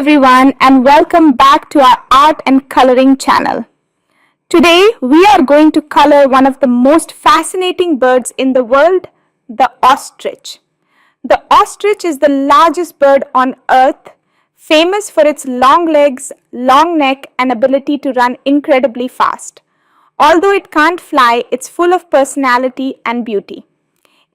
everyone and welcome back to our art and coloring channel. Today we are going to color one of the most fascinating birds in the world, the ostrich. The ostrich is the largest bird on earth, famous for its long legs, long neck and ability to run incredibly fast. Although it can't fly, it's full of personality and beauty.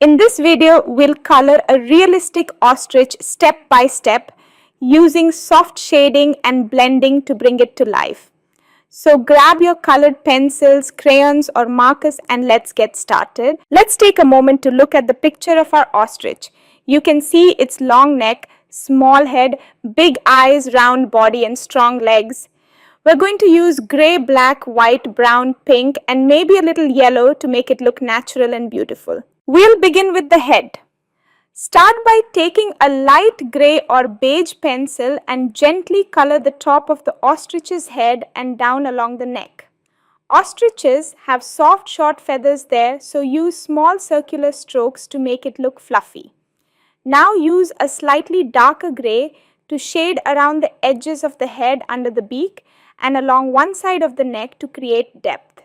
In this video, we'll color a realistic ostrich step by step using soft shading and blending to bring it to life. So grab your colored pencils, crayons or markers and let's get started. Let's take a moment to look at the picture of our ostrich. You can see its long neck, small head, big eyes, round body and strong legs. We're going to use gray, black, white, brown, pink and maybe a little yellow to make it look natural and beautiful. We'll begin with the head. Start by taking a light gray or beige pencil and gently color the top of the ostrich's head and down along the neck. Ostriches have soft short feathers there, so use small circular strokes to make it look fluffy. Now use a slightly darker gray to shade around the edges of the head under the beak and along one side of the neck to create depth.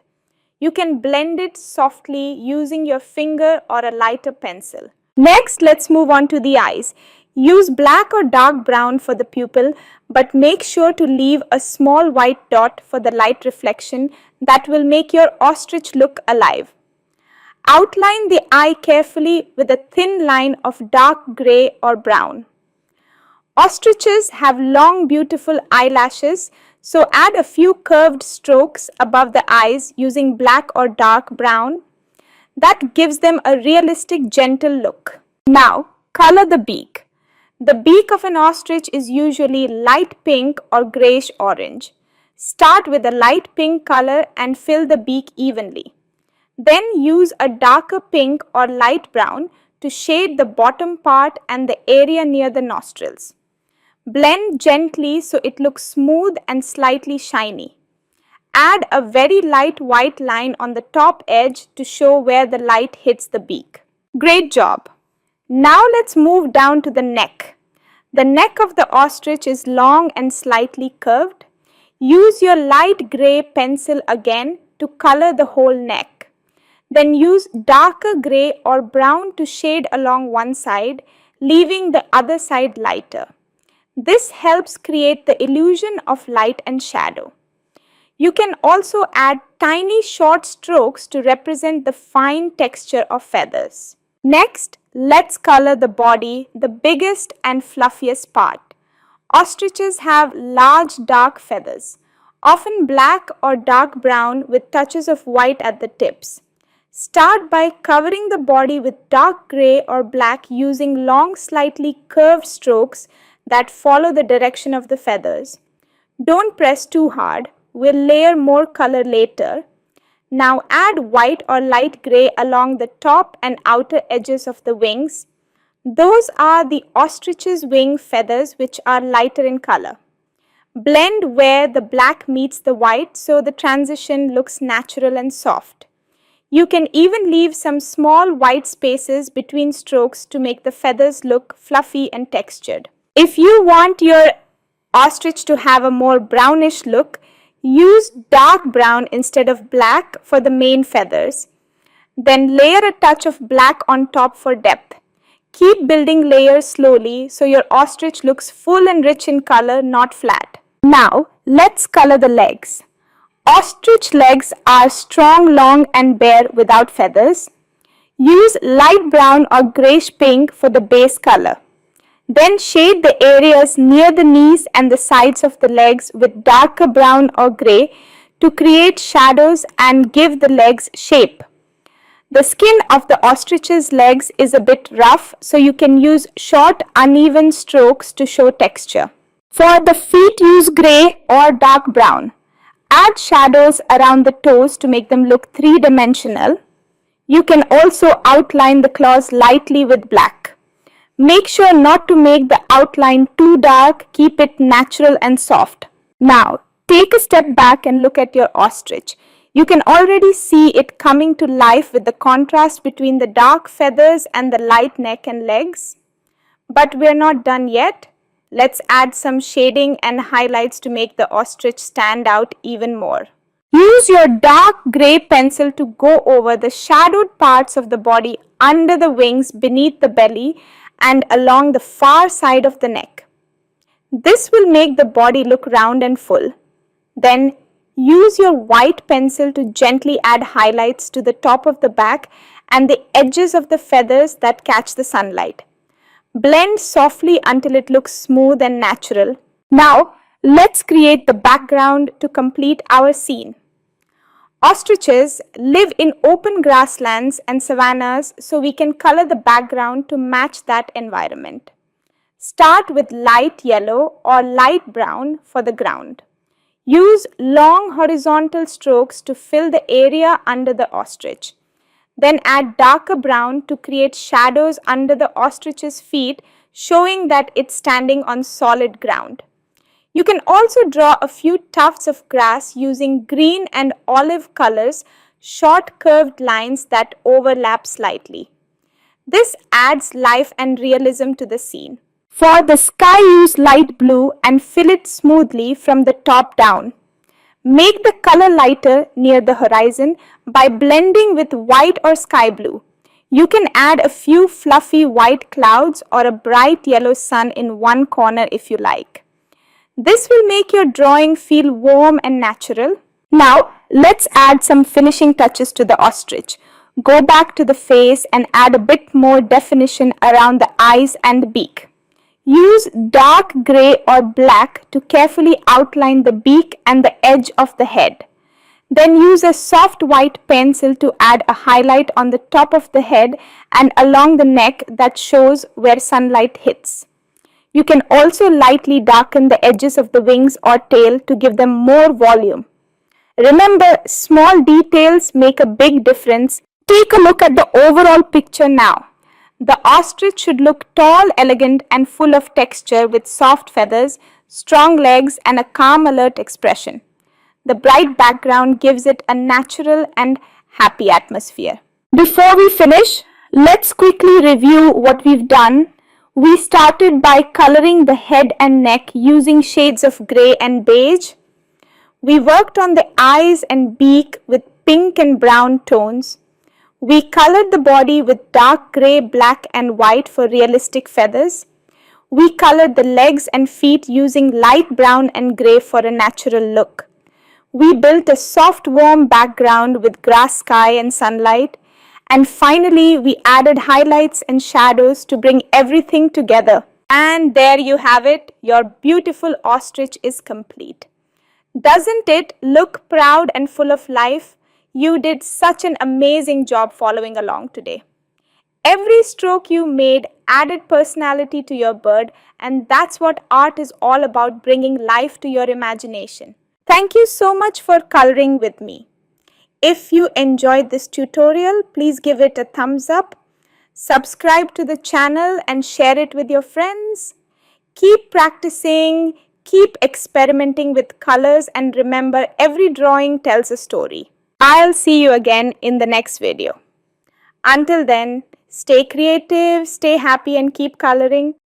You can blend it softly using your finger or a lighter pencil. Next, let's move on to the eyes. Use black or dark brown for the pupil, but make sure to leave a small white dot for the light reflection that will make your ostrich look alive. Outline the eye carefully with a thin line of dark gray or brown. Ostriches have long, beautiful eyelashes, so add a few curved strokes above the eyes using black or dark brown. That gives them a realistic, gentle look. Now, color the beak. The beak of an ostrich is usually light pink or grayish orange. Start with a light pink color and fill the beak evenly. Then use a darker pink or light brown to shade the bottom part and the area near the nostrils. Blend gently so it looks smooth and slightly shiny. Add a very light white line on the top edge to show where the light hits the beak. Great job! Now let's move down to the neck. The neck of the ostrich is long and slightly curved. Use your light gray pencil again to color the whole neck. Then use darker gray or brown to shade along one side, leaving the other side lighter. This helps create the illusion of light and shadow. You can also add tiny short strokes to represent the fine texture of feathers. Next, let's color the body, the biggest and fluffiest part. Ostriches have large dark feathers, often black or dark brown with touches of white at the tips. Start by covering the body with dark gray or black using long, slightly curved strokes that follow the direction of the feathers. Don't press too hard. We'll layer more color later. Now add white or light gray along the top and outer edges of the wings. Those are the ostrich's wing feathers, which are lighter in color. Blend where the black meets the white so the transition looks natural and soft. You can even leave some small white spaces between strokes to make the feathers look fluffy and textured. If you want your ostrich to have a more brownish look, use dark brown instead of black for the main feathers. Then layer a touch of black on top for depth. Keep building layers slowly so your ostrich looks full and rich in color, not flat. Now, let's color the legs. Ostrich legs are strong, long and bare without feathers. Use light brown or grayish pink for the base color. Then shade the areas near the knees and the sides of the legs with darker brown or gray to create shadows and give the legs shape. The skin of the ostrich's legs is a bit rough, so you can use short, uneven strokes to show texture. For the feet, use gray or dark brown. Add shadows around the toes to make them look three-dimensional. You can also outline the claws lightly with black. Make sure not to make the outline too dark, keep it natural and soft. Now, take a step back and look at your ostrich. You can already see it coming to life with the contrast between the dark feathers and the light neck and legs. But we're not done yet. Let's add some shading and highlights to make the ostrich stand out even more. Use your dark gray pencil to go over the shadowed parts of the body under the wings, beneath the belly, and along the far side of the neck. This will make the body look round and full. Then use your white pencil to gently add highlights to the top of the back and the edges of the feathers that catch the sunlight. Blend softly until it looks smooth and natural. Now, let's create the background to complete our scene. Ostriches live in open grasslands and savannas, so we can color the background to match that environment. Start with light yellow or light brown for the ground. Use long horizontal strokes to fill the area under the ostrich. Then add darker brown to create shadows under the ostrich's feet, showing that it's standing on solid ground. You can also draw a few tufts of grass using green and olive colors, short curved lines that overlap slightly. This adds life and realism to the scene. For the sky, use light blue and fill it smoothly from the top down. Make the color lighter near the horizon by blending with white or sky blue. You can add a few fluffy white clouds or a bright yellow sun in one corner if you like. This will make your drawing feel warm and natural. Now, let's add some finishing touches to the ostrich. Go back to the face and add a bit more definition around the eyes and the beak. Use dark gray or black to carefully outline the beak and the edge of the head. Then use a soft white pencil to add a highlight on the top of the head and along the neck that shows where sunlight hits. You can also lightly darken the edges of the wings or tail to give them more volume. Remember, small details make a big difference. Take a look at the overall picture now. The ostrich should look tall, elegant, and full of texture with soft feathers, strong legs, and a calm, alert expression. The bright background gives it a natural and happy atmosphere. Before we finish, let's quickly review what we've done. We started by coloring the head and neck using shades of gray and beige. We worked on the eyes and beak with pink and brown tones. We colored the body with dark gray, black, and white for realistic feathers. We colored the legs and feet using light brown and gray for a natural look. We built a soft, warm background with grass, sky, and sunlight. And finally, we added highlights and shadows to bring everything together. And there you have it, your beautiful ostrich is complete. Doesn't it look proud and full of life? You did such an amazing job following along today. Every stroke you made added personality to your bird, and that's what art is all about, bringing life to your imagination. Thank you so much for coloring with me. If you enjoyed this tutorial, please give it a thumbs up, subscribe to the channel and share it with your friends. Keep practicing, keep experimenting with colors, and remember, every drawing tells a story. I'll see you again in the next video. Until then, stay creative, stay happy, and keep coloring.